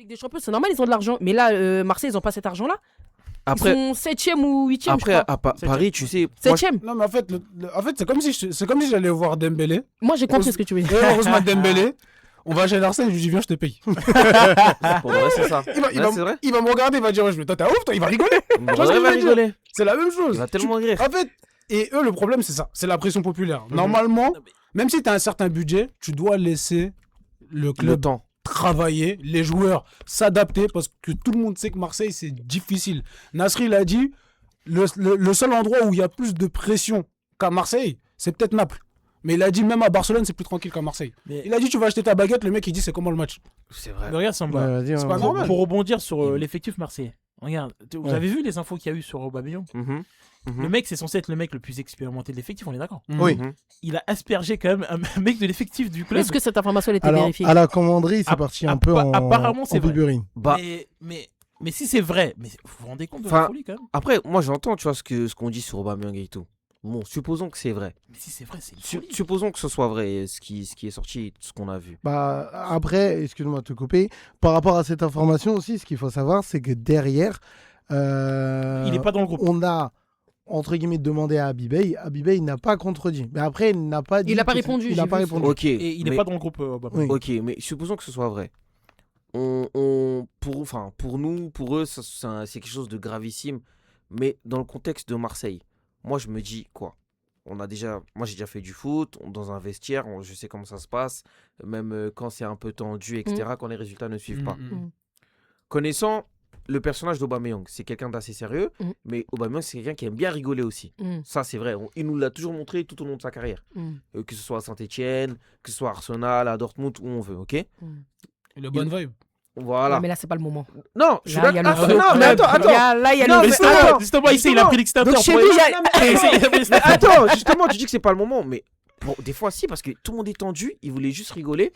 Ligue des Champions, c'est normal, ils ont de l'argent. Mais là, Marseille, ils n'ont pas cet argent-là. Après, Ils sont 7e ou 8e, après je crois. à Paris, tu sais. Moi, 7e. Non, mais en fait, c'est comme si j'allais voir Dembélé. Moi, j'ai compris ce que tu veux dire. Heureusement, Dembélé. On va chez Arsène, je lui dis, viens, je te paye. pour de vrai, c'est ça. Il va, C'est vrai. il va me regarder, il va dire, ouais, mais toi, t'es ouf, toi, il va rigoler. Pour de vrai, il va rigoler. C'est la même chose. Il va tellement rire. En fait, et eux, le problème, c'est ça. C'est la pression populaire. Normalement, même si tu as un certain budget, tu dois laisser le Le club temps. travailler, les joueurs s'adapter, parce que tout le monde sait que Marseille, c'est difficile. Nasri l'a dit, le seul endroit où il y a plus de pression qu'à Marseille, c'est peut-être Naples. Mais il a dit, même à Barcelone, c'est plus tranquille qu'à Marseille. Mais- Il a dit, tu vas acheter ta baguette, le mec, il dit, c'est comment le match? C'est vrai. Mais regarde, Samba. Ouais, vas-y, c'est hein, pas vas-y. normal. Pour rebondir sur l'effectif marseillais. Regarde, vous Ouais. avez vu les infos qu'il y a eu sur Aubameyang? Le mec, c'est censé être le mec le plus expérimenté de l'effectif, on est d'accord? Oui. Il a aspergé quand même un mec de l'effectif du club. Est-ce que cette information elle était Alors, vérifiée? à la commanderie, c'est App- parti un peu en, apparemment, c'est en vrai. biberine. Bah, Mais si c'est vrai, mais vous vous rendez compte de Enfin, la folie quand même? après, moi, j'entends, tu vois, ce qu'on dit sur Aubameyang et tout. Bon, supposons que c'est vrai. Mais si c'est vrai, c'est une folie. Supposons que ce soit vrai, ce qui est sorti, ce qu'on a vu. Bah, après, excuse-moi de te couper, par rapport à cette information aussi, ce qu'il faut savoir, c'est que derrière, Il est pas dans le groupe. on a, entre guillemets, demandé à Abibey. Abibey n'a pas contredit. Mais après, il n'a pas dit. Il a pas que- répondu, Il n'a j'ai pas vu répondu. Ok. Et il n'est mais- pas dans le groupe Aubameyang. Oui. Ok, mais supposons que ce soit vrai. Pour nous, pour eux, c'est quelque chose de gravissime. Mais dans le contexte de Marseille, moi, je me dis quoi? Moi, j'ai déjà fait du foot, dans un vestiaire, je sais comment ça se passe, même quand c'est un peu tendu, etc., quand les résultats ne suivent pas. Connaissant le personnage d'Aubameyang, c'est quelqu'un d'assez sérieux, Mm. mais Aubameyang, c'est quelqu'un qui aime bien rigoler aussi. Mm. Ça, c'est vrai. Il nous l'a toujours montré tout au long de sa carrière. Mm. Que ce soit à Saint-Etienne, que ce soit à Arsenal, à Dortmund, où on veut, ok? Le bonne vibe. Voilà. Ouais, mais là, c'est pas le moment. Non, je suis Là, il y a d'accord. le feu. Non, mais attends. Là, il y a Non, le mais feu. attends. Justement, ici, il a pris l'extincteur. Donc, chez pour- lui, il y a- Mais attends, justement, tu dis que c'est pas le moment, mais des fois, si, parce que tout le monde est tendu, il voulait juste rigoler.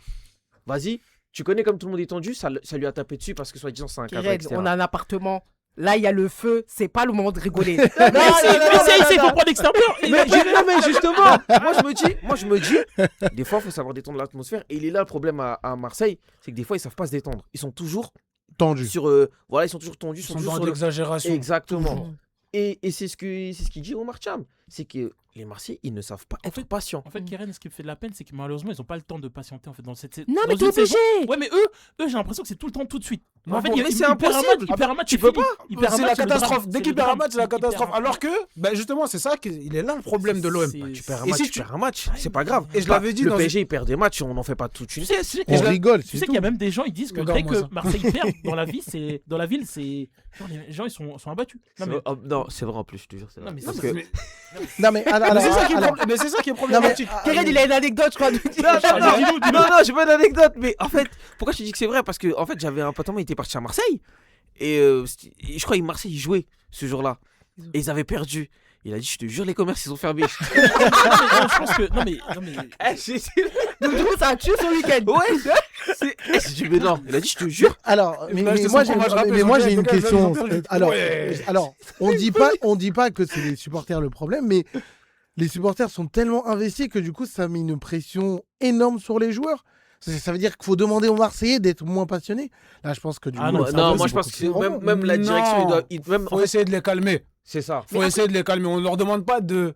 Vas-y, tu connais comme tout le monde est tendu, ça lui a tapé dessus parce que soi-disant, c'est un cadre, Red, etc. on a un appartement. Là, il y a le feu. C'est pas le moment de rigoler. Mais il faut prendre l'extincteur. Mais justement, moi je me dis, des fois il faut savoir détendre l'atmosphère. Et il est là le problème à Marseille, c'est que des fois ils savent pas se détendre. Ils sont toujours Tendu. sur, voilà, ils sont toujours tendus, Ils ils sont sont toujours dans sur le... l'exagération. Exactement. Mhm. Et c'est ce qu'il dit Omar Cham, c'est que les Marseillais ils ne savent pas être patients. En fait, Keren, ce qui me fait de la peine, c'est que malheureusement, ils n'ont pas le temps de patienter en fait dans cette. Non, dans mais une t'es obligé. saison. Ouais, mais eux, j'ai l'impression que c'est tout le temps, tout de suite. Non, En fait, bon, il mais c'est impossible. Il perd un match, Tu c'est peux fini. pas. Il perd un C'est match, la le drame. catastrophe. Dès C'est qu'il le perd un drame. match, c'est la Il perd un catastrophe. match. Alors que, ben justement, c'est ça qu'il est là le problème de l'OM. C'est- Tu perds un Et match, si tu tu- perds un match, c'est pas grave. Et je l'avais dit le dans PSG il perd des matchs, on n'en fait pas toute une sieste. Tu sais- On tu sais- rigole, Tu c'est sais tout. qu'il y a même des gens, ils disent que dès Regarde-moi que ça. Marseille perd dans la ville, c'est. Genre, les gens, ils sont abattus. Non, mais. Non, c'est vrai en plus, je te jure, c'est vrai. Non, mais Parce c'est- que- Mais Non, mais alors, mais c'est ça qui est alors- problé- mais c'est ça qui est problématique. Keren, il a une anecdote, je crois. Non, j'ai pas d'anecdote, mais en fait, pourquoi je te dis que c'est vrai? Parce que en fait, j'avais un pote à moi, il était parti à Marseille, et je crois que Marseille, il jouait ce jour-là, et ils avaient perdu. Il a dit, je te jure, les commerces, ils ont fermé. Je pense que. Non, mais. Donc, du coup, ça a tué son week-end. Ouais, j'ai dit, mais non. Il a dit, je te jure. Alors, mais, Là, mais j'étais moi, sans j'ai, fromage râpé, mais moi, je j'ai une regarde, question. je regarde, Alors, ouais. alors, on dit pas que c'est les supporters le problème, mais les supporters sont tellement investis que du coup, ça met une pression énorme sur les joueurs. Ça veut dire qu'il faut demander aux Marseillais d'être moins passionnés. Là, je pense que du coup, Ah non, ça Non, va, moi, c'est je pense beaucoup que plus même la Non. direction, même, Faut essayer de les calmer. c'est ça. Faut essayer de les calmer. On leur demande pas d'être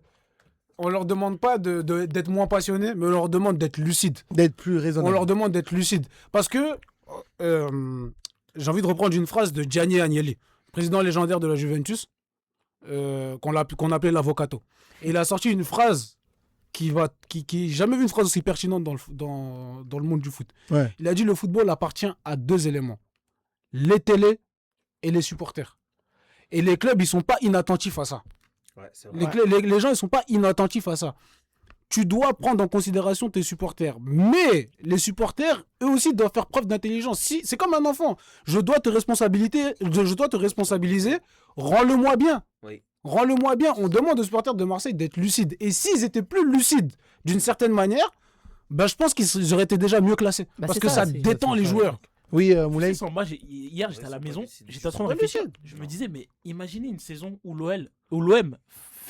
moins passionnés, mais on leur demande d'être lucides. d'être plus On raisonnable. leur demande d'être lucides. Parce que j'ai envie de reprendre une phrase de Gianni Agnelli, président légendaire de la Juventus, qu'on appelait l'avocato. Et il a sorti une phrase qui j'ai jamais vu une phrase aussi pertinente dans le monde du foot. Ouais. Il a dit le football appartient à deux éléments, les télés et les supporters. Et les clubs, ils sont pas inattentifs à ça. Les gens, ils sont pas inattentifs à ça. Tu dois prendre en considération tes supporters. Mais les supporters, eux aussi, doivent faire preuve d'intelligence. C'est comme un enfant. Je dois te responsabiliser. Rends-le-moi bien. Oui. Rends-le-moi bien. On demande aux supporters de Marseille d'être lucides. Et s'ils étaient plus lucides d'une certaine manière, ben, je pense qu'ils auraient été déjà mieux classés. Bah, parce c'est que ça, ça c'est- détend les joueurs. Oui, Moulay. Moi, hier, j'étais à la maison, j'étais en train de Ouais, réfléchir. mais Je me disais, mais imaginez une saison où l'OM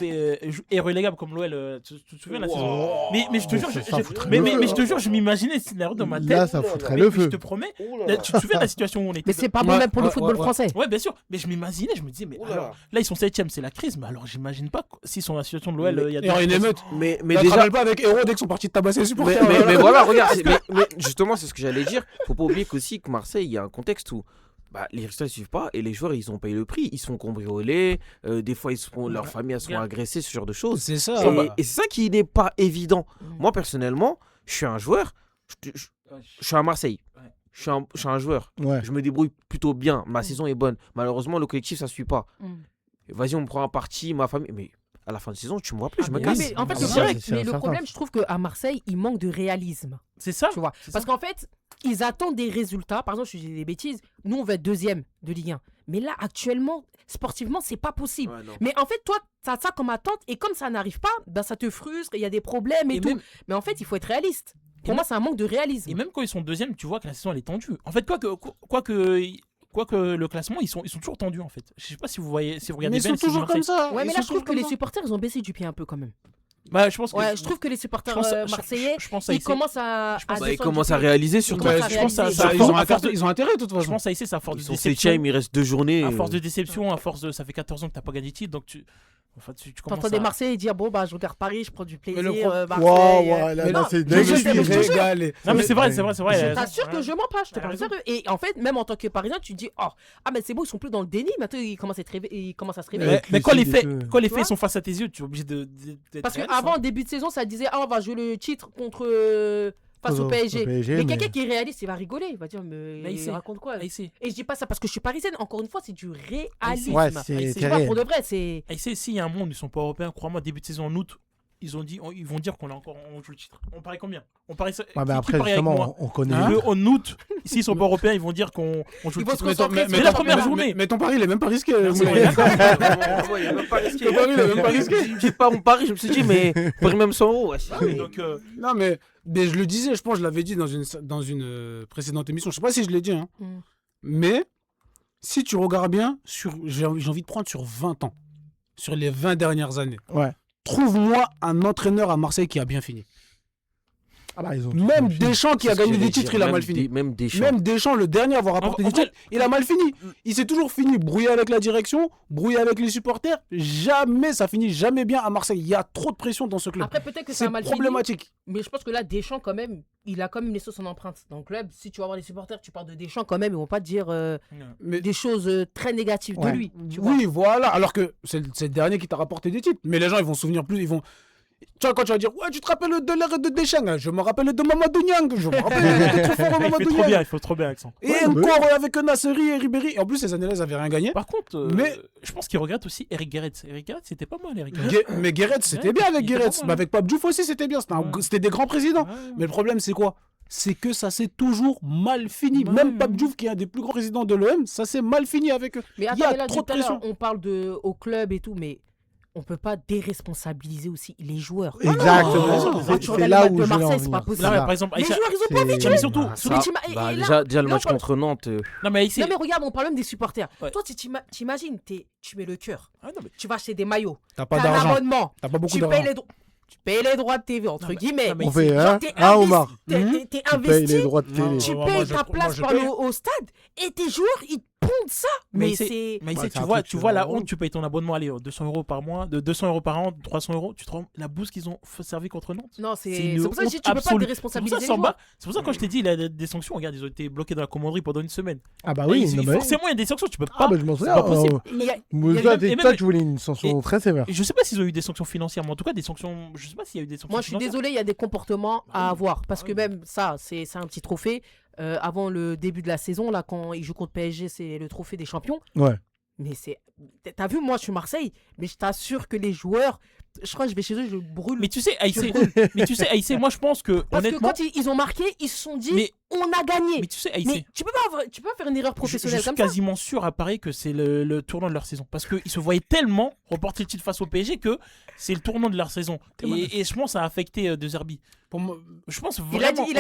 est relégable comme l'OL. Tu te souviens la saison? Mais je te jure, ça foutrait le feu, je te jure, je m'imaginais le scénario dans ma tête. Là, ça foutrait Mais le je feu. te promets, tu te souviens de la situation où on était? Mais c'est pas bon même pour le football français. Ouais, bien sûr. Mais je m'imaginais, je me disais, mais alors, là, ils sont 7ème, c'est la crise. Mais alors, j'imagine pas s'ils sont dans la situation de l'OL. Il y a une émeute. Mais Mais déjà. pas avec Héros dès qu'ils sont partis de tabasser les supporters. Mais voilà, regarde. Mais justement, c'est ce que j'allais dire. Faut pas oublier qu'aussi que Marseille, il y a un contexte où les résultats ne suivent pas et les joueurs, ils ont payé le prix. Ils sont cambriolés. Des fois, leurs familles elles sont agressées, ce genre de choses. C'est ça. Et c'est ça qui n'est pas évident. Moi, personnellement, je suis un joueur. Je suis à Marseille. Je suis un joueur. Ouais. Je me débrouille plutôt bien. Ma saison est bonne. Malheureusement, le collectif, ça ne suit pas. Vas-y, on me prend un parti, ma famille. Mais à la fin de saison, tu me vois plus, je me Oui, casse. mais en fait, Ah, le c'est problème, certain. mais le problème, je trouve qu'à Marseille, il manque de réalisme. C'est ça. Tu vois. Parce qu'en fait, ils attendent des résultats. Par exemple, je dis des bêtises. Nous, on va être 2e de Ligue 1. Mais là, actuellement, sportivement, c'est pas possible. Ouais, non. Mais en fait, toi, tu as ça comme attente. Et comme ça n'arrive pas, ben, ça te frustre. Il y a des problèmes et tout. Même, Mais en fait, il faut être réaliste. Pour Et moi, c'est un manque de réalisme. et même quand ils sont 2ème, tu vois que la saison elle est tendue. En fait, quoique le classement, ils sont toujours tendus en fait. Je sais pas si vous voyez, si vous regardez Mais ils bien. sont toujours comme ça. Ouais, mais Ils là, sont je trouve toujours que les comme ça. supporters, ils ont baissé du pied un peu quand même. Bah, je pense que. Ouais, je trouve que les supporters je pense- marseillais, je pense à ils IC. commencent à. Je pense- Ils descendre commencent du à pied. réaliser Ils surtout. commencent à Je pense réaliser. ça, Surtout, ils ont intérêt de toute Je façon. pense à IC, c'est à force Ils de sont déception. 7ème, il reste 2 journées. À force de déception, à force de. Ça fait 14 ans que t'as pas gagné de titre, donc tu. Enfin, tu commences T'entends des à. Marseillais dire bon bah je regarde Paris, je prends du plaisir. Mais le pro- Marseille. Waouh, Mais là, non, c'est je dingue. suis régalé. Non, mais c'est vrai. Je Ouais. t'assure que je mens pas, je te T'as parle raison. sérieux. Et en fait, même en tant que Parisien, tu te dis oh mais c'est bon, ils sont plus dans le déni. Maintenant ils commencent à se réveiller. Ouais. Mais quand les Clécy, faits, des quand les Tu faits vois sont face à tes yeux, tu es obligé d'être Parce réaliste, qu'avant, hein. en début de saison, ça disait ah on va jouer le titre contre face au Au PSG. PSG, Mais mais- quelqu'un qui est réaliste, il va rigoler, il va dire mais Mais il il sait. raconte quoi. Ah, IC. Et je dis pas ça parce que je suis parisienne. Encore une fois, c'est du réalisme. Ouais, Ah, c'est c'est Tu vois, terrible. pour de vrai, c'est. Et c'est s'il y a un monde, ils sont pas européens, crois-moi, début de saison en août, ils vont dire qu'on on joue le titre. On parie combien? On parie ça. Ouais, mais qui après, parie avec moi justement, on connaît. Hein En août, s'ils sont pas européens, ils vont dire qu'on joue Ils le vont titre. se concentrer mais la première journée. Mais ton pari, il est même pas risqué. C'est Moulay. vrai, d'accord. Il n'y a même pas risqué. Ton pari, il est même pas risqué. Je dis pas on parie, je me suis dit, mais parie même 100 euros. Ouais. Donc, Non, mais je le disais, je pense que je l'avais dit dans une précédente émission. Je sais pas si je l'ai dit, hein. Mm. Mais si tu regardes bien, j'ai envie de prendre sur 20 ans, sur les 20 dernières années. Ouais. Trouve-moi un entraîneur à Marseille qui a bien fini. Ah bah, ils ont Même tout Deschamps qui a C'est ce que gagné des j'allais titres, dire, il a même mal fini. Même Deschamps. Même Deschamps, le dernier à avoir apporté En des titres, vrai, il a mal fini. Il s'est toujours fini brouillé avec la direction, brouillé avec les supporters. Jamais ça finit jamais bien à Marseille. Il y a trop de pression dans ce club. Après, peut-être que ça C'est a mal fini. problématique. Mais je pense que là, Deschamps, quand même, il a quand même laissé son empreinte dans le club. Si tu vas voir les supporters, tu parles de Deschamps, quand même, ils vont pas te dire Mais des choses très négatives Ouais. de lui. Tu vois. oui, voilà. Alors que c'est le dernier qui t'a rapporté des titres. Mais les gens, ils vont se souvenir plus. Ils vont. Tu vois, quand tu vas dire, ouais, tu te rappelles de l'ère de Deschamps, je me rappelle de Mamadou Niang, je me rappelle de très fort il Mamadou fait trop Niang. bien, il fait trop bien, Alexandre. Et Ouais, encore avec Nasseri et Ribéry. Et en plus, ces années-là, ils n'avaient rien gagné. Par contre, Mais- je pense qu'il regrette aussi Eric Guéretz. Eric Guéretz, c'était pas mal, Eric Guéretz. Mais Guéretz, c'était Ouais, bien avec il était Guéretz. pas mal. Mais avec Pape Diouf aussi, c'était bien. Ouais. C'était des grands présidents. Ouais. Mais le problème, c'est quoi? C'est que ça s'est toujours mal fini. Ouais, Même ouais. Pape Diouf, qui est un des plus grands présidents de l'OM, ça s'est mal fini avec eux. Mais Il y attends, a mais là, trop de tout à l'heure, pression. on parle au club et tout, mais on peut pas déresponsabiliser aussi les joueurs. Exactement. Quand tu C'est regardes là les matchs où de je voulais en Marseille, c'est pas venir. possible. Là, Là. par exemple, Les Aïcha- joueurs, ils ont pas envie de C'est- jouer. mais surtout, Ah, Mais là, déjà le là, match on parle- contre Nantes. non mais Aïssa- Non, mais regarde, on parle même des supporters. Ouais. Toi, t'imagines, tu mets le cœur. Ah, non, mais- Tu vas acheter des maillots. T'as pas T'as un d'argent. abonnement. T'as pas beaucoup Tu d'argent. payes les droits. Tu payes les droits de TV, entre Non, mais- guillemets. non, mais On fait Genre, un, t'es un investi- Omar. T'es Mhm. t'es Tu payes investi. les droits de télé. Non, Tu moi, payes je- ta place moi, je pour paye. aller au stade et tes joueurs, ils te pondent ça. Mais Mais c'est- c'est. Mais Ouais, tu c'est un vois, truc, tu vois la drôle. honte, tu payes ton abonnement, allez, 200 euros par mois, de 200 euros par an, 300 euros, tu te rends la bouse qu'ils ont servi contre Nantes. Non, C'est c'est une pour ça que je dis, tu peux pas absolue. déresponsabiliser les C'est pour ça, joueurs. c'est pour ça que quand je t'ai dit, il y a des sanctions, regarde, ils ont été bloqués dans la commanderie pendant une semaine. Ah bah Là, oui, il- non, mais- forcément, il y a des sanctions, tu peux pas. Ah bah je m'en c'est souviens. pas possible. Il y a- Moi, il y a toi, même- et toi, même- tu voulais une sanction très sévère. Je sais pas s'ils ont eu des sanctions financières, mais en tout cas, des sanctions. Je sais pas s'il y a eu des sanctions Moi, je suis financières. désolé, il y a des comportements à avoir. Parce que oui. même ça, c'est un petit trophée. Avant le début de la saison, là, quand ils jouent contre PSG, c'est le trophée des champions. Ouais. Mais c'est. T'as vu, moi, je suis Marseille, mais je t'assure que les joueurs, je crois que je vais chez eux, je brûle. Mais tu sais, Aïssé, moi je pense que Parce honnêtement. que quand ils ont marqué, ils se sont dit Mais- on a gagné. Mais tu sais, Mais Aïssé, tu peux pas faire une erreur je professionnelle suis comme ça. quasiment sûr à Paris que c'est le tournant de leur saison. Parce qu'ils se voyaient tellement remporter le titre face au PSG que c'est le tournant de leur saison. Et je pense que ça a affecté De Zerbi. Pour moi, Je pense Il a dit, vraiment. il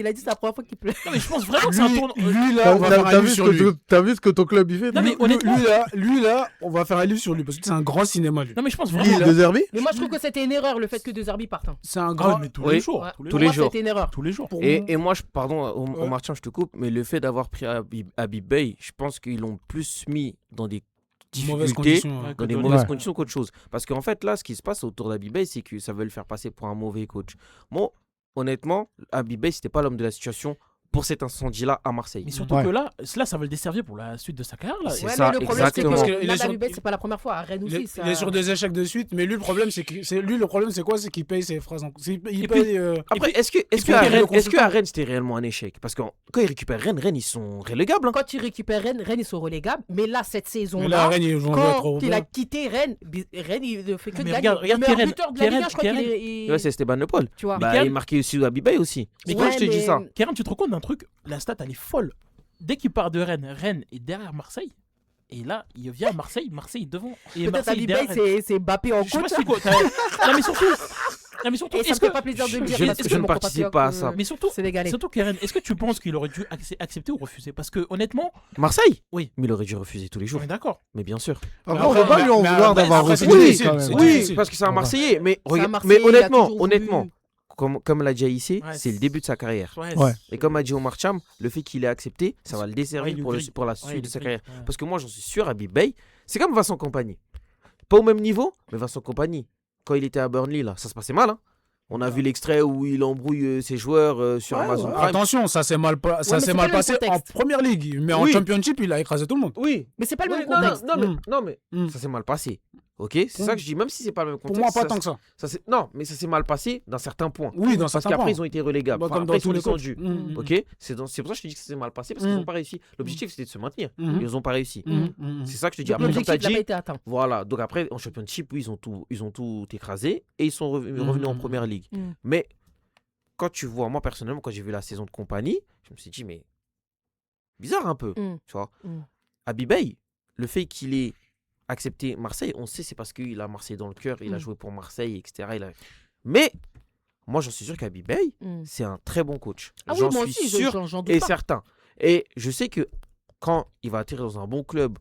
a dit c'est la première fois qu'il pleure. Non, mais je pense vraiment que c'est un tournant. lui là, on va faire un T'as livre vu, sur lui. t'as vu ce que ton club il fait? Non, mais honnêtement. Lui là, on va faire un livre sur lui parce que c'est un grand cinéma lui. Non, mais je pense vraiment. Lille de Zerbi? Mais moi je trouve que c'était une erreur le fait que De Zerbi parte. hein. C'est un Ah, grand. mais tous Oui. les jours. Ouais. Tous les Pour les moi, jours. c'était une erreur. Tous les jours. Pour Et, moi- et moi, pardon, Ouais. Martin, je te coupe, mais le fait d'avoir pris Habib Beye, je pense qu'ils l'ont plus mis dans des Mauvaise difficultés, condition. Ouais. dans des Ouais. mauvaises Ouais. conditions qu'autre chose. Parce qu'en fait, là, ce qui se passe autour d'Habib Beye, c'est que ça veut le faire passer pour un mauvais coach. Bon, honnêtement, Habib Beye, c'était pas l'homme de la situation pour cet incendie-là à Marseille. Mais surtout Ouais. que là, ça va le desservir pour la suite de sa carrière. Là. C'est Ouais, ça, mais le problème c'est exactement. Parce que qu'il est sur- Habib Beye, c'est pas la première fois. À Rennes aussi. Il est sur des échecs de suite, mais lui le problème c'est quoi, c'est qu'il paye ses phrases il Et paye. Après, est-ce que faut à qu'il y ait le Rennes, consultant. c'était réellement un échec? Parce que quand ils récupèrent Rennes, ils sont relégables. hein. Quand il récupère Rennes, ils sont relégables. Mais là, cette Mais là, saison-là, Rennes, ils vont jouer à quand trop il a européen. quitté Rennes, il ne fait que de Mais gagner. regarde Le meilleur Keren, buteur de la Ligue 1, je crois Keren. qu'il est. Ouais, c'est Esteban Le Paul. Tu vois. Bah, Keren- il marquait aussi Habib Beye aussi. Mais Pourquoi Ouais, je te dis mais- ça? Keren, tu te rends compte d'un truc? La stat, elle est folle. Dès qu'il part de Rennes, Rennes est derrière Marseille. Et là, il vient à Marseille, Marseille est devant. Et Peut-être Marseille Habib derrière. Beye, c'est Mbappé en Je sais pas coach. si quoi. Non, mais surtout. Non, mais surtout. Et ça me est-ce fait que. pas plaisir de le dire. je- parce que je ne mon participe compatriote, pas à ça. Mais surtout. Sénégalais. Surtout, Keren, est-ce que tu penses qu'il aurait dû accepter ou refuser? Parce que honnêtement, Marseille? Oui. Mais il aurait dû refuser tous les on jours. est d'accord. Mais bien sûr. Après, on va pas lui en mais vouloir après, d'avoir après, c'est refusé difficile, quand même. c'est Oui, difficile. parce que c'est un Ouais. Marseillais. Mais, C'est un mais Marseillais, il a honnêtement, toujours honnêtement, voulu- comme l'a dit ici, Ouais, c'est le début de sa carrière. Ouais. Et comme a dit Omar Cham, le fait qu'il ait accepté, ça va le desservir Ouais, il pour, grille. pour la Ouais, suite il de sa grille. carrière. Parce que moi, j'en suis sûr, Habib Beye, c'est comme Vincent Kompany. Pas au même niveau, mais Vincent Kompany, quand il était à Burnley, là, ça se passait mal. Hein. On a vu l'extrait où il embrouille ses joueurs sur Ouais, Amazon ouais. Prime. Attention, ça s'est mal mais c'est pas le passé même en contexte. première ligue, mais en Oui. championship, il a écrasé tout le monde. Oui. Mais c'est pas le Oui, même non, contexte. non, mais Mm. ça s'est mal passé. Ok, c'est ça que je dis, même si c'est pas le même Pour contexte. moi, pas ça- tant que ça. non, mais ça s'est mal passé dans certains points. Oui, dans Parce certains qu'après, points. ils ont été relégables. Bah, Enfin, comme après, dans ils sont tous les coachs. descendus. Mm, Ok, c'est pour ça que je te dis que ça s'est mal passé parce qu'ils Mm. n'ont pas réussi. L'objectif, c'était de se maintenir. Mhm. Ils n'ont pas réussi. Mm. C'est ça que je te dis. Donc, Après, comme tu as l'objectif n'a dit, pas été atteint. voilà. Donc après, en championship, oui, ils ont tout écrasé et ils sont revenus en Mhm. première ligue. Mhm. Mais quand tu vois, moi personnellement, quand j'ai vu la saison de compagnie, je me suis dit, mais bizarre un peu. Mhm. Tu vois. Mhm. Habib Beye, le fait qu'il ait accepté Marseille, on sait c'est parce qu'il a Marseille dans le cœur, il a Mhm. joué pour Marseille, etc. Mais moi, j'en suis sûr qu'Habib Beye, Mm. c'est un très bon coach. Ah oui, J'en moi suis aussi, sûr j'en et doute pas. certain. Et je sais que quand il va atterrir dans un bon club,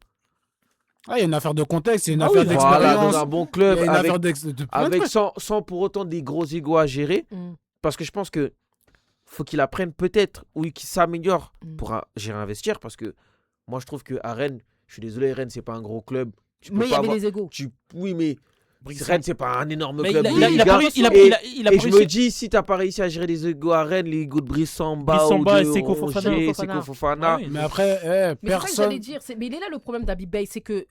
Ah, il y a une affaire de contexte, il y a une Ah affaire oui, d'expérience. voilà, dans un bon Il y club, a une avec, affaire de plein de avec trucs. sans pour autant des gros égos à gérer, Mm. parce que je pense que faut qu'il apprenne peut-être ou qu'il s'améliore Mm. pour gérer un vestiaire, parce que moi je trouve que à Rennes, je suis désolé, Rennes c'est pas un gros club. Tu peux Mais il y pas avait avoir- les égos. Oui, mais Rennes c'est pas un énorme Mais club. il de a Liga. pas réussi. Il a Et- il a Et pas je réussi. me dis, si t'as pas réussi à gérer les égos à Rennes, les égos de Brissamba, Brissamba ou et de Seko Fofana. Rongier, Fofana. Seko Fofana. Ah oui. Mais après, Mais c'est ça que personne. j'allais dire. Mais il est là le problème d'Habib Beye, c'est que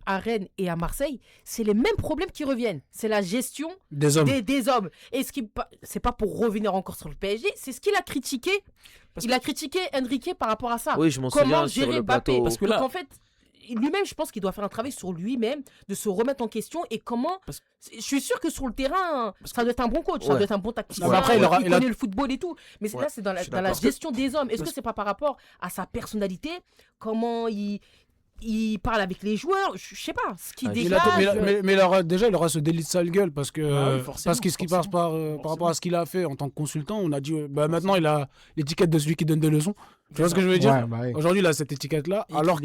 à Rennes et à Marseille, c'est les mêmes problèmes qui reviennent. C'est la gestion Des hommes. des hommes. Et c'est pas pour revenir encore sur le PSG, c'est ce qu'il a critiqué. Il a critiqué Enrique par rapport à ça. Oui, je m'en Comment souviens sur gérer le Mbappé. plateau. Parce que Donc là- en fait, lui-même, je pense qu'il doit faire un travail sur lui-même, de se remettre en question et comment. Parce- Je suis sûr que sur le terrain, ça doit être un bon coach, ça Ouais. doit être un bon tacticien, Non, mais après, il aura- qui il a- connaît le football et tout. Mais Ouais, là, c'est dans je suis la d'accord. gestion des hommes. Est-ce que Parce- c'est pas par rapport à sa personnalité, comment il parle avec les joueurs, je sais pas, ce qu'il Ah, Il dégage. a- mais déjà, il aura ce délit de sale gueule parce que Ah oui, forcément, parce que ce qui passe forcément. par rapport à ce qu'il a fait en tant que consultant, on a dit bah maintenant il a l'étiquette de celui qui donne des leçons. Tu vois ce que je veux dire? Ouais, bah oui. Aujourd'hui, il a cette étiquette-là, alors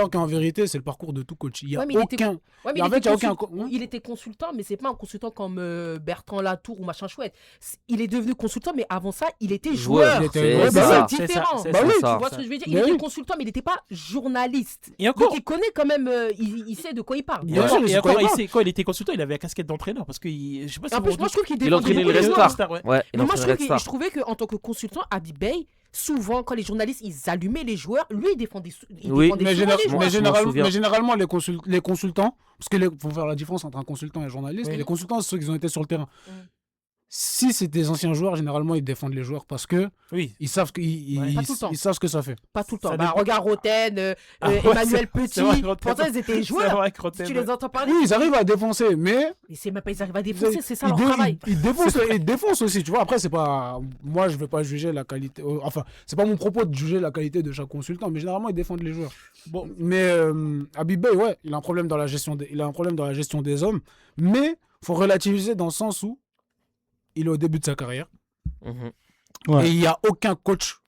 qu'en vérité, c'est le parcours de tout coach. Il y a Ouais, mais il était- aucun. Ouais, mais Et en fait, il y a aucun. il était consultant, mais c'est pas un consultant comme Bertrand Latour ou machin chouette. Il est devenu consultant, mais avant ça, il était joueur. Il était- C'est ouais, C'est bah ça. c'est différent. c'est Bah ça. oui, ça. Tu vois ce que je veux dire? Il Mais était oui. consultant, mais il n'était pas journaliste. Et encore, Donc il connaît quand même, il sait de quoi il parle. Bien et sûr, encore, mais et c'est encore, quoi, quand il était consultant, il avait la casquette d'entraîneur parce que je sais pas si En vous plus, moi je trouve qu'il Il défendait entraînait beaucoup le les Red joueurs. Star. ouais. Ouais, il Mais moi entraînait je Red Star. trouvais qu'en tant que consultant, Habib Beye, souvent quand les journalistes ils allumaient les joueurs, lui il défendait, Oui, Mais, souvent les joueurs. je m'en souviens. mais généralement, les consultants, parce qu'il faut faire la différence entre un consultant et un journaliste, Oui. les consultants, c'est ceux qui ont été sur le terrain. si c'est des anciens joueurs, généralement, ils défendent les joueurs parce que Oui. ils savent, qu'ils- Pas tout le temps. ils savent ce que ça fait. Pas tout le temps. Ça Bah, dépend. regarde Roten, Ouais, Emmanuel Petit. c'est vrai, Roten. Pourtant, ils étaient C'est joueurs. vrai que Roten, Tu les entends parler. Oui, ils arrivent à défoncer, mais Mais c'est même pas ils arrivent à défoncer, c'est ça ils leur dé- travail. Ils défoncent aussi, tu vois. Après, c'est pas. Moi, je vais pas juger la qualité. Enfin, c'est pas mon propos de juger la qualité de chaque consultant, mais généralement, ils défendent les joueurs. Bon, mais Habib Beye, ouais, il a un problème dans la gestion il a un problème dans la gestion des hommes, mais faut relativiser dans le sens où il est au début de sa carrière. Mhm. Ouais. Et il n'y a aucun coach,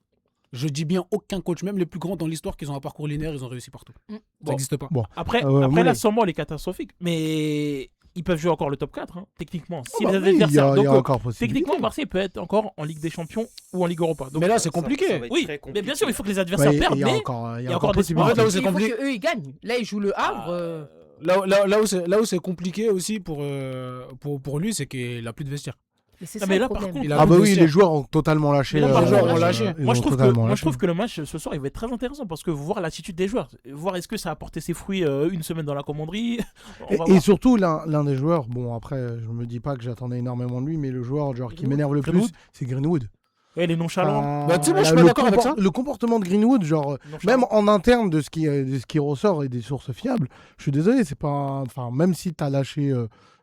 je dis bien aucun coach, même les plus grands dans l'histoire qui ont un parcours linéaire, ils ont réussi partout. Mm. Ça Bon. n'existe pas. Après, Ah ouais, après moi, là, les- sûrement, elle est catastrophique. Mais ils peuvent jouer encore le top 4, hein, techniquement. Si Bah les oui, il y adversaires. a, il y a Donc, encore possibilité. techniquement, Marseille peut être encore en Ligue des Champions ou en Ligue Europa. Donc, Mais là, c'est Ça compliqué. va être oui, très mais compliqué. bien sûr, il faut que les Ouais, adversaires il perdent, y a mais encore, il y a il y a encore encore des possibilité. En fait, là où Il c'est faut compliqué. qu'eux, ils gagnent. Là, ils jouent le Havre. Là où c'est compliqué aussi pour lui, c'est qu'il n'a plus de vestiaire. Mais c'est Ah, ça mais le là, par problème. contre, Il a Ah plus bah de oui, vestiaire. les joueurs ont totalement lâché. Mais non, les joueurs ont lâché. ils Moi, ont je trouve totalement que, lâché. le match ce soir, il va être très intéressant parce que voir l'attitude des joueurs, voir est-ce que ça a apporté ses fruits une semaine dans la commanderie. On va Et voir. surtout, l'un des joueurs, bon après, je me dis pas que j'attendais énormément de lui, mais le joueur genre, qui Greenwood. m'énerve le plus, Greenwood. c'est Greenwood. Ouais, les nonchalants. Bah, tu sais, moi, je suis pas d'accord avec ça. Le comportement de Greenwood, genre, même en interne de ce qui ressort et des sources fiables, je suis désolé, c'est pas. Enfin, même si t'as lâché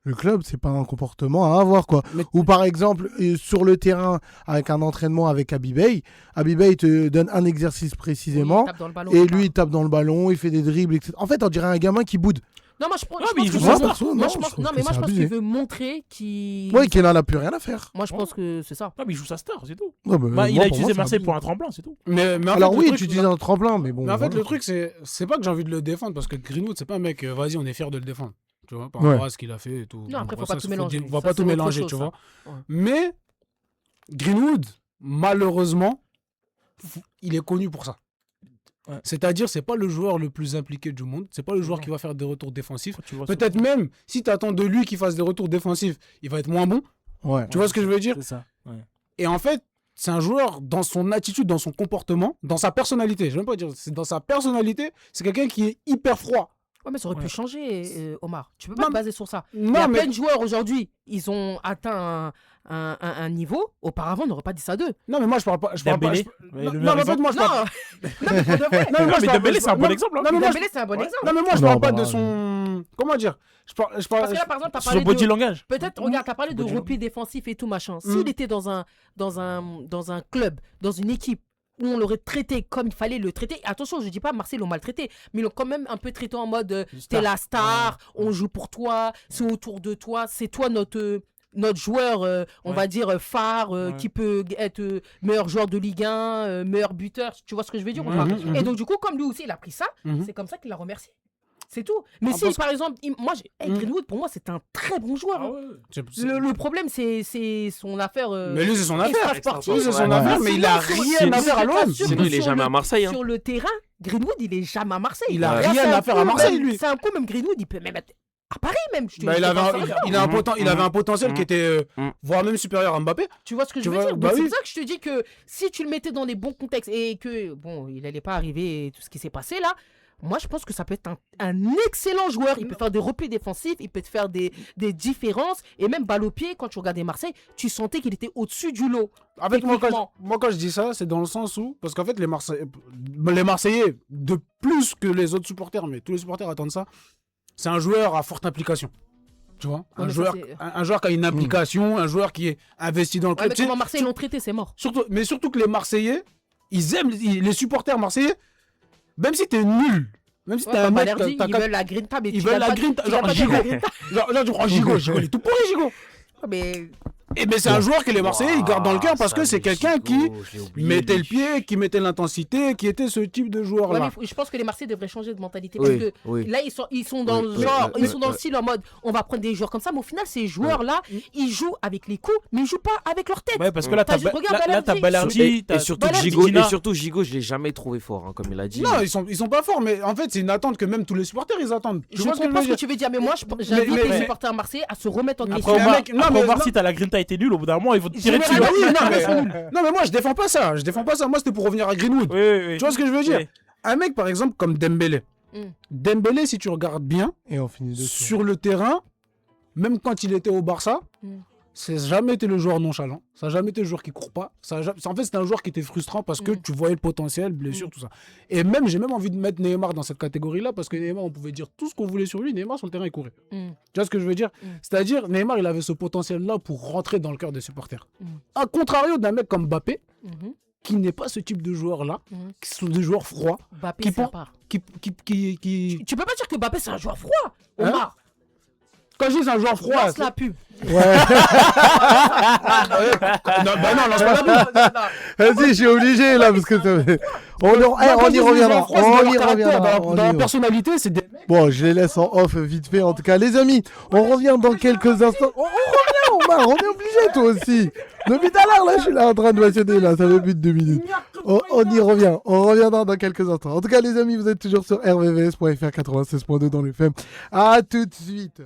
le club, c'est pas un comportement à avoir, quoi. Mais- Ou par exemple, sur le terrain, avec un entraînement avec Habib Beye te donne un exercice précisément. Il tape dans le ballon, Et il lui, il tape. tape dans le ballon, il fait des dribbles, etc. En fait, on dirait un gamin qui boude. Non, moi je pense Ah, mais il que joue c'est ça, un- perso, moi, non, je je pense trouve non, que mais moi c'est je pense abusé. qu'il veut montrer qu'il. Oui, qu'il a la plus rien à faire. Moi je pense que c'est ça. Ah, mais il joue sa star, c'est tout. Non, mais Bah, il moi, a pour utilisé moi, c'est Marseille abusé. pour un tremplin, c'est tout. Mais en Alors fait, oui, le truc, tu utilises un tremplin, mais bon. Mais en fait, voilà. le truc, c'est pas que j'ai envie de le défendre parce que Greenwood, c'est pas un mec, vas-y, on est fier de le défendre. Tu vois, par Ouais. rapport à ce qu'il a fait et tout. Non, après, Bon, faut pas ça, tout mélanger. On va Ça, pas c'est tout autre mélanger, chose, tu ça. vois. Ouais. Mais Greenwood, malheureusement, il est connu pour ça. Ouais. C'est-à-dire, c'est pas le joueur le plus impliqué du monde. C'est pas le joueur qui va faire des retours défensifs. Quand tu vois Peut-être même, si tu attends de lui qu'il fasse des retours défensifs, il va être moins bon. Ouais. Tu vois ce que je veux dire? C'est ça. Ouais. Et en fait, c'est un joueur dans son attitude, dans son comportement, dans sa personnalité. Je vais même pas dire, c'est dans sa personnalité, c'est quelqu'un qui est hyper froid. Ouais, mais ça aurait Ouais. pu changer, Omar. Tu peux pas Non, te baser sur ça. Il y Non, a mais plein de joueurs aujourd'hui, ils ont atteint un niveau. Auparavant, on n'aurait pas dit ça d'eux. non, mais moi je parle pas. Je parle pas. Dembélé, je- ouais, Non, le non, mais en meilleur fait, moi je Non, parle. non, mais pour de vrai. Non, mais moi, mais je parle- Dembélé, c'est un bon non, exemple, hein. Non, mais moi, Dembélé, c'est un bon exemple. non, mais moi je Non, parle pas bah, de son. Comment dire? Je parle. Parce que là, par exemple, t'as Sur parlé le body de... langage. Peut-être, regarde, t'as parlé de Body repli défensif et tout machin. Mm. S'il était dans un club, dans une équipe où on l'aurait traité comme il fallait le traiter, attention, je dis pas Marseille l'ont maltraité, mais ils l'ont quand même un peu traité en mode t'es la star, on joue pour toi, c'est autour de toi, c'est toi notre joueur, on Ouais. va dire phare, Ouais. qui peut être meilleur joueur de Ligue 1, meilleur buteur, tu vois ce que je veux dire ou pas? Mhm, Et mhm. donc du coup, comme lui aussi, il a pris ça, Mhm. c'est comme ça qu'il l'a remercié. C'est tout. Mais Ah, si, parce- par exemple, Mhm. Greenwood, pour moi, c'est un très bon joueur. Ah hein. ouais. Le problème, c'est son affaire. Mais lui, c'est son affaire. extra-sportive. Lui, c'est son Ouais. affaire, mais il a Sinon, rien à faire à l'OM. Sinon, il est jamais à Marseille, hein. Sur le terrain, Greenwood, il est jamais à Marseille. Il a Là, rien c'est un à faire coup, à Marseille, même- lui. C'est un coup, même Greenwood, il peut même être à Paris, même. Je te- Bah, je il te avait pense un, ça là. il a un il avait un potentiel Mhm. qui était Mhm. voire même supérieur à Mbappé. Tu vois ce que je Tu veux vois, dire? bah Donc, c'est oui. pour ça que je te dis que si tu le mettais dans les bons contextes et que, bon, il n'allait pas arriver tout ce qui s'est passé là, moi je pense que ça peut être un excellent joueur. Il peut faire des replis défensifs, il peut te faire des différences et même balle au pied. Quand tu regardais Marseille, tu sentais qu'il était au-dessus du lot. En fait, Techniquement. moi, quand je dis ça, c'est dans le sens où, parce qu'en fait, les Marseillais, de plus que les autres supporters, mais tous les supporters attendent ça, c'est un joueur à forte implication. Tu vois, Ouais, mais ça, c'est- un joueur qui a une implication, un joueur qui est investi dans le Ouais, club. mais Tu sais, comment Marseille l'ont traité, c'est mort. surtout que les Marseillais, ils aiment les supporters marseillais, même si t'es nul, même si Ouais, t'es un comme mec, Balerdi, t'as ils quatre- veulent la grinta, mais ils tu veulent gagnes la pas- grinta, tu genre gagnes pas de Gigot. la grinta. genre tu prends Gigot, il est tout pourri, Gigot. Mais Et mais c'est un joueur que les Marseillais ils gardent dans le cœur parce que c'est quelqu'un qui mettait le pied, qui mettait l'intensité, qui était ce type de joueur ouais, là. mais je pense que les Marseillais devraient changer de mentalité Oui, parce que oui. là ils sont dans Oui, le genre, oui, ils sont dans le oui. style en mode on va prendre des joueurs comme ça, mais au final ces joueurs là ils jouent avec les coups, mais ils jouent pas avec leur tête. Ouais, parce que là, T'as- t'as regarde Balerdi, Balerdi. Et surtout Balerdi, Gigot, je l'ai jamais trouvé fort, hein, comme il a dit. Non, ils sont pas forts, mais en fait c'est une attente que même tous les supporters ils attendent. Tu Je vois ce que je comprends veux ce que dire? tu veux dire, mais moi j'invite mais- les supporters marseillais à se remettre en Après, question. un on va, mec- non, après, mais- on va voir non. si t'as la grinta été nulle. Au bout d'un moment, ils vont te tirer dessus. Bah Généralement, oui, ils non, sont mais, non mais moi je défends pas ça, moi c'était pour revenir à Greenwood. Oui, oui, oui. Tu vois ce que je veux dire? Oui. Un mec par exemple comme Dembélé. Mm. Dembélé si tu regardes bien Et on finit dessus. sur le terrain, même quand il était au Barça, Mm. c'est jamais été le joueur nonchalant. Ça n'a jamais été le joueur qui court pas. En fait, c'était un joueur qui était frustrant parce que tu voyais le potentiel, blessure, tout ça. Et même, j'ai même envie de mettre Neymar dans cette catégorie-là parce que Neymar, on pouvait dire tout ce qu'on voulait sur lui. Neymar, sur le terrain, il courait. Tu vois ce que je veux dire? C'est-à-dire, Neymar, il avait ce potentiel-là pour rentrer dans le cœur des supporters. A contrario d'un mec comme Mbappé, qui n'est pas ce type de joueur-là, qui sont des joueurs froids. Mbappé, qui c'est à pen- part. qui... Tu peux pas dire que Mbappé, c'est un joueur froid. Omar, Quand je dis c'est un joueur froid, lance la pub. Ouais. non, lance pas la pub. Vas-y, je suis obligé là parce que on y reviendra. Dans la personnalité, c'est des... Bon, je les laisse en off vite fait. En tout cas, les amis, on revient dans quelques instants. On revient, Omar, on est obligé toi aussi. Depuis tout à l'heure, là, je suis là en train de m'acheter là, ça fait plus de 2 minutes. On y revient, on reviendra dans quelques instants. En tout cas, les amis, vous êtes toujours sur rvvs.fr 96.2 dans le FM. À tout de suite.